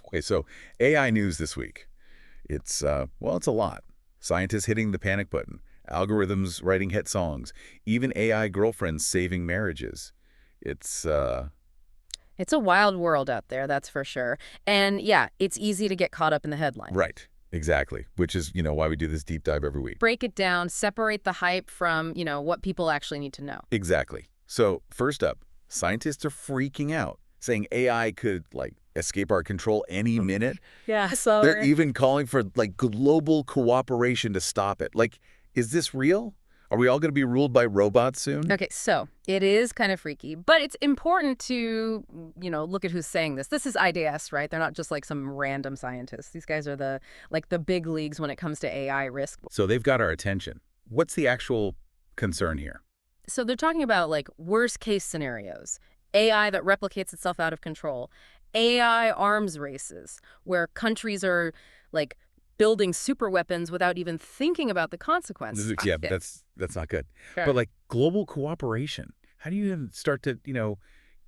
Okay, so AI news this week. It's a lot. Scientists hitting the panic button, algorithms writing hit songs, even AI girlfriends saving marriages. It's, It's a wild world out there, that's for sure. And yeah, it's easy to get caught up in the headline. right, exactly, which is, why we do this deep dive every week. Break it down, separate the hype from, what people actually need to know. Exactly. So, first up, scientists are freaking out, saying AI could, escape our control any minute. Yeah, so They're even calling for, global cooperation to stop it. Is this real? Are we all going to be ruled by robots soon? Okay, so it is kind of freaky, but it's important to, look at who's saying this. This is IDS, right? They're not just like some random scientists. These guys are the big leagues when it comes to AI risk. So they've got our attention. What's the actual concern here? So they're talking about like worst case scenarios, AI that replicates itself out of control, AI arms races where countries are like building super weapons without even thinking about the consequence. Yeah, but that's not good. Sure. But global cooperation, how do you even start to,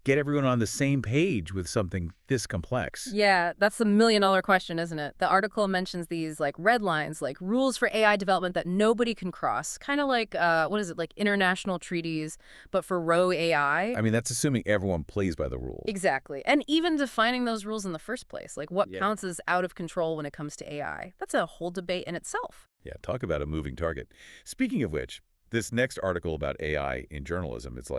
get everyone on the same page with something this complex? Yeah, that's the million-dollar question, isn't it? The article mentions these like red lines, like rules for AI development that nobody can cross. Kind of like what is it, like international treaties, but for row AI. I mean, that's assuming everyone plays by the rules. Exactly. And even defining those rules in the first place, like what Yeah. counts as out of control when it comes to AI. That's a whole debate in itself. Yeah, talk about a moving target. Speaking of which, this next article about AI in journalism is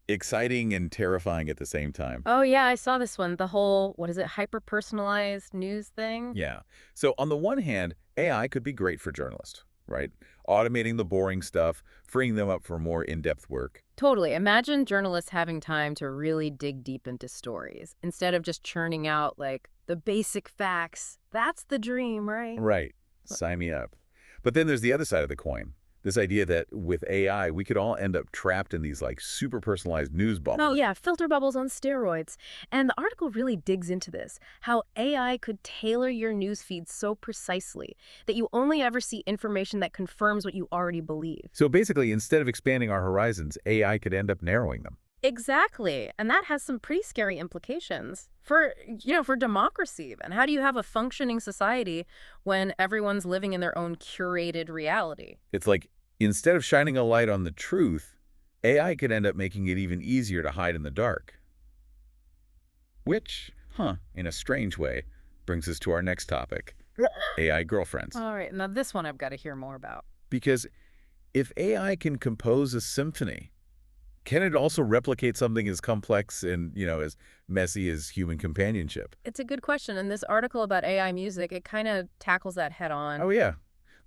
exciting and terrifying at the same time. Oh yeah, I saw this one. The whole, what is it, hyper-personalized news thing? Yeah. So on the one hand, AI could be great for journalists, right? Automating the boring stuff, freeing them up for more in-depth work. Totally. Imagine journalists having time to really dig deep into stories instead of just churning out like the basic facts. That's the dream, right? Right. Sign me up. But then there's the other side of the coin. This idea that with AI, we could all end up trapped in these super personalized news Oh, bubbles. yeah, filter bubbles on steroids. And the article really digs into this, how AI could tailor your news feed so precisely that you only ever see information that confirms what you already believe. So basically, instead of expanding our horizons, AI could end up narrowing them. Exactly. And that has some pretty scary implications for democracy. And how do you have a functioning society when everyone's living in their own curated reality? It's like, instead of shining a light on the truth, AI could end up making it even easier to hide in the dark. Which, in a strange way, brings us to our next topic, AI girlfriends. All right, now this one I've got to hear more about. Because if AI can compose a symphony, can it also replicate something as complex and, as messy as human companionship? It's a good question. And this article about AI music, it kind of tackles that head on. Oh, yeah.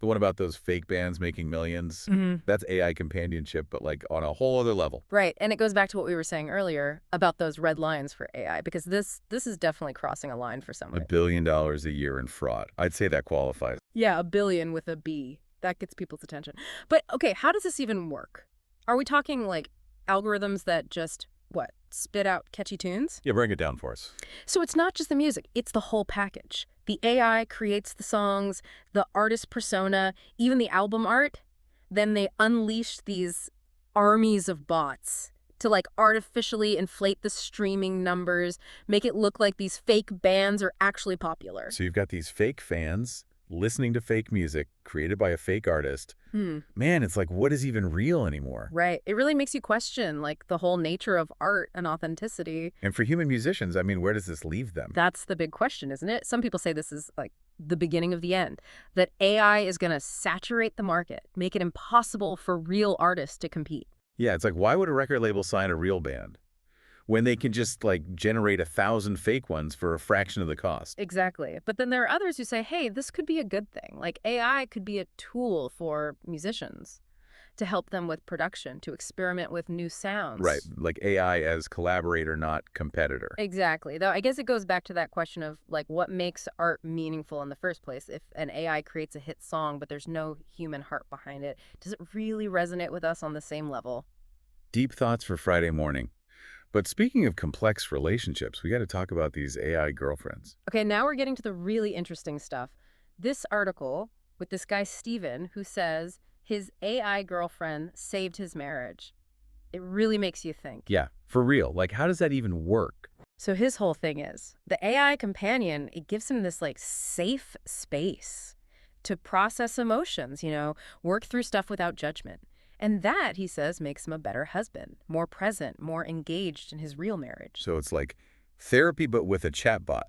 The one about those fake bands making millions. Hmm. That's AI companionship, but on a whole other level. Right. And it goes back to what we were saying earlier about those red lines for AI, because this is definitely crossing a line for $1 somebody. billion a year in fraud. I'd say that qualifies. Yeah, a billion with a B. That gets people's attention. But okay, how does this even work? Are we talking like algorithms that just, what, spit out catchy tunes? Yeah, bring it down for us. So it's not just the music, it's the whole package. The AI creates the songs, the artist persona, even the album art. Then they unleash these armies of bots to like artificially inflate the streaming numbers, make it look like these fake bands are actually popular. So you've got these fake fans listening to fake music created by a fake artist. Hmm. Man, it's like, what is even real anymore? Right. It really makes you question like the whole nature of art and authenticity. And for human musicians, I mean, where does this leave them? That's the big question, isn't it? Some people say this is like the beginning of the end, that AI is going to saturate the market, make it impossible for real artists to compete. Yeah, it's like, why would a record label sign a real band when they can just generate 1,000 fake ones for a fraction of the cost? Exactly. But then there are others who say, hey, this could be a good thing. Like AI could be a tool for musicians to help them with production, to experiment with new sounds. Right, like AI as collaborator, not competitor. Exactly. Though I guess it goes back to that question of like what makes art meaningful in the first place. If an AI creates a hit song, but there's no human heart behind it, does it really resonate with us on the same level? Deep thoughts for Friday morning. But speaking of complex relationships, we got to talk about these AI girlfriends. Okay, now we're getting to the really interesting stuff. This article with this guy, Steven, who says his AI girlfriend saved his marriage. It really makes you think. Yeah, for real. How does that even work? So his whole thing is the AI companion, it gives him this like safe space to process emotions, work through stuff without judgment. And that, he says, makes him a better husband, more present, more engaged in his real marriage. So it's like therapy, but with a chatbot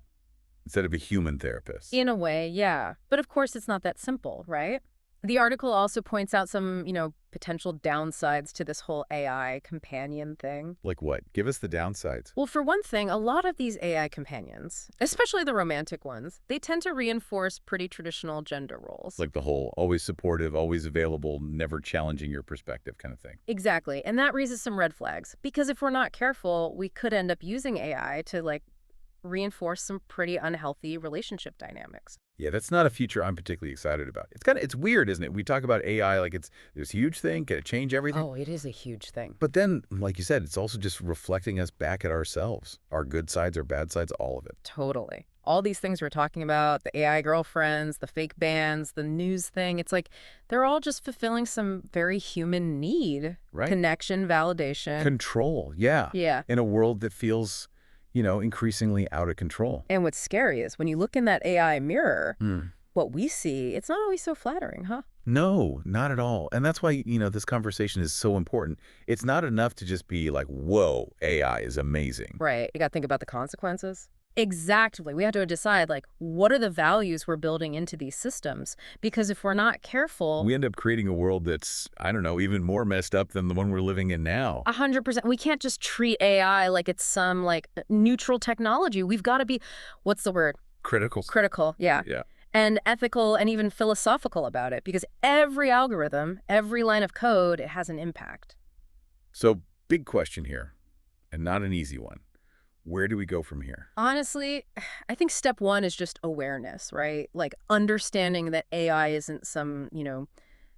instead of a human therapist. In a way, yeah. But of course, it's not that simple, right? The article also points out some, potential downsides to this whole AI companion thing. Like what? Give us the downsides. Well, for one thing, a lot of these AI companions, especially the romantic ones, they tend to reinforce pretty traditional gender roles. Like the whole always supportive, always available, never challenging your perspective kind of thing. Exactly. And that raises some red flags. Because if we're not careful, we could end up using AI to, reinforce some pretty unhealthy relationship dynamics. Yeah, that's not a future I'm particularly excited about. It's weird, isn't it? We talk about AI like it's this huge thing, can it change everything? Oh, it is a huge thing. But then, like you said, it's also just reflecting us back at ourselves. Our good sides, our bad sides, all of it. Totally. All these things we're talking about, the AI girlfriends, the fake bands, the news thing, it's like they're all just fulfilling some very human need. Right. Connection, validation. Control, yeah. Yeah. In a world that feels, increasingly out of control. And what's scary is when you look in that AI mirror, Mm. what we see, it's not always so flattering, huh? No, not at all. And that's why, this conversation is so important. It's not enough to just be like, whoa, AI is amazing. Right. You got to think about the consequences. Exactly. We have to decide, what are the values we're building into these systems? Because if we're not careful, We end up creating a world that's, I don't know, even more messed up than the one we're living in now. 100%. We can't just treat AI like it's some, neutral technology. We've got to be, what's the word? Critical. Critical, yeah. Yeah. And ethical and even philosophical about it. Because every algorithm, every line of code, it has an impact. So, big question here, and not an easy one. Where do we go from here? Honestly, I think step one is just awareness, right? Understanding that AI isn't some,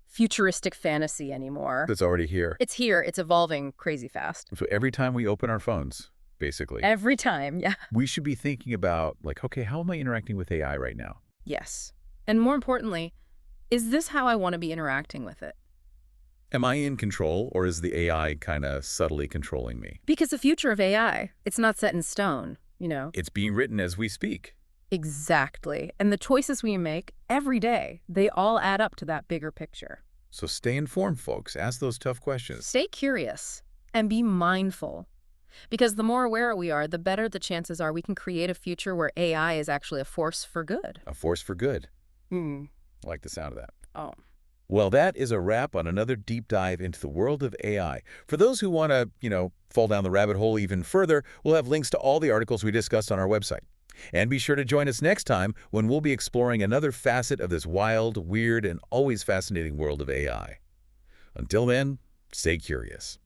futuristic fantasy anymore. That's already here. It's here. It's evolving crazy fast. So every time we open our phones, basically, Every time, yeah. we should be thinking about, okay, how am I interacting with AI right now? Yes. And more importantly, is this how I want to be interacting with it? Am I in control, or is the AI kind of subtly controlling me? Because the future of AI, it's not set in stone, It's being written as we speak. Exactly. And the choices we make every day, they all add up to that bigger picture. So stay informed, folks. Ask those tough questions. Stay curious and be mindful. Because the more aware we are, the better the chances are we can create a future where AI is actually a force for good. A force for good. Hmm. I like the sound of that. Oh. Well, that is a wrap on another deep dive into the world of AI. For those who want to, fall down the rabbit hole even further, we'll have links to all the articles we discussed on our website. And be sure to join us next time when we'll be exploring another facet of this wild, weird, and always fascinating world of AI. Until then, stay curious.